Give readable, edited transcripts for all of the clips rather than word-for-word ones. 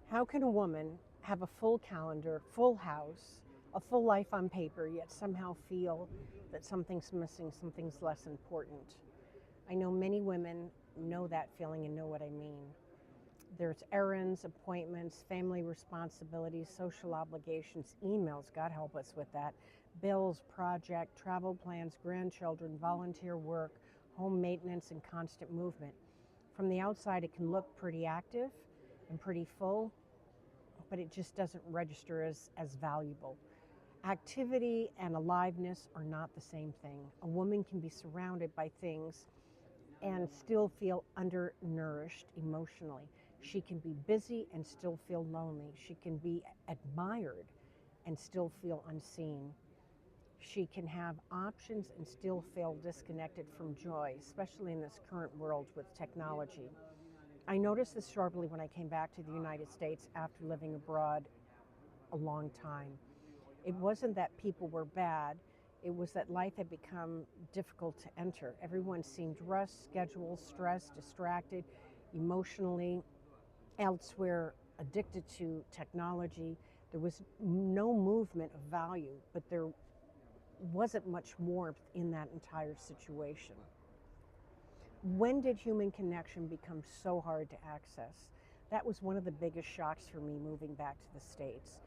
How can a woman have a full calendar, full house, a full life on paper, yet somehow feel that something's missing, something's less important? I know many women know that feeling and know what I mean. There's errands, appointments, family responsibilities, social obligations, emails, God help us with that, bills, project, travel plans, grandchildren, volunteer work, home maintenance, and constant movement. From the outside, it can look pretty active and pretty full, but it just doesn't register as valuable. Activity and aliveness are not the same thing. A woman can be surrounded by things and still feel undernourished emotionally. She can be busy and still feel lonely. She can be admired and still feel unseen. She can have options and still feel disconnected from joy, especially in this current world with technology. I noticed this sharply when I came back to the United States after living abroad a long time. It wasn't that people were bad, it was that life had become difficult to enter. Everyone seemed rushed, scheduled, stressed, distracted, emotionally elsewhere, addicted to technology. There was no movement of value, but there wasn't much warmth in that entire situation. When did human connection become so hard to access? That was one of the biggest shocks for me moving back to the States.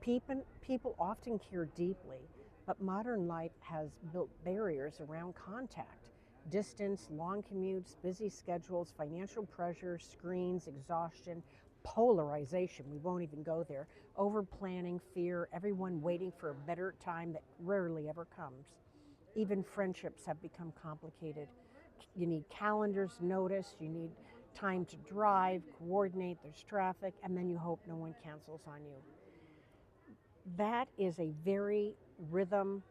People often care deeply, but modern life has built barriers around contact. Distance, long commutes, busy schedules, financial pressure, screens, exhaustion, polarization, we won't even go there, over planning, fear, everyone waiting for a better time that rarely ever comes. Even friendships have become complicated. You need calendars, notice, you need time to drive, coordinate, there's traffic, and then you hope no one cancels on you. That is a very rhythm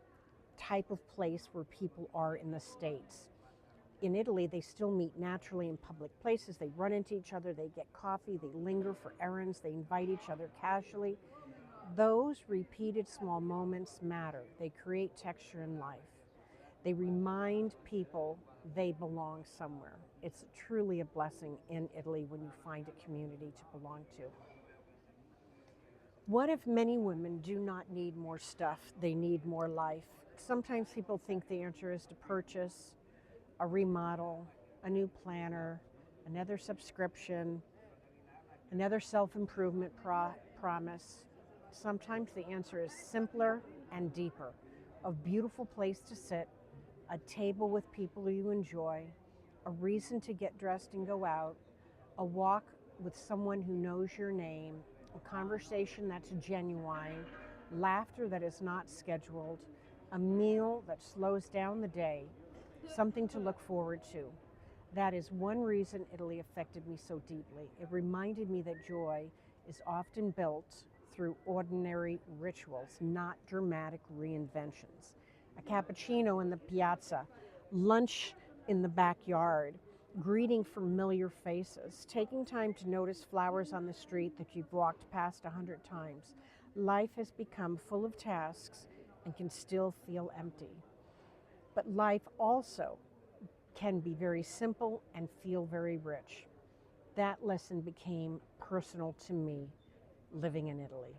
type of place where people are in the States. In Italy, they still meet naturally in public places. They run into each other, they get coffee, they linger for errands, they invite each other casually. Those repeated small moments matter. They create texture in life. They remind people they belong somewhere. It's truly a blessing in Italy when you find a community to belong to. What if many women do not need more stuff? They need more life. Sometimes people think the answer is to purchase a remodel, a new planner, another subscription, another self-improvement promise. Sometimes the answer is simpler and deeper. A beautiful place to sit, a table with people you enjoy, a reason to get dressed and go out, a walk with someone who knows your name, a conversation that's genuine, laughter that is not scheduled, a meal that slows down the day, something to look forward to. That is one reason Italy affected me so deeply. It reminded me that joy is often built through ordinary rituals, not dramatic reinventions. A cappuccino in the piazza, lunch in the backyard, greeting familiar faces, taking time to notice flowers on the street that you've walked past 100 times. Life has become full of tasks and can still feel empty. But life also can be very simple and feel very rich. That lesson became personal to me living in Italy.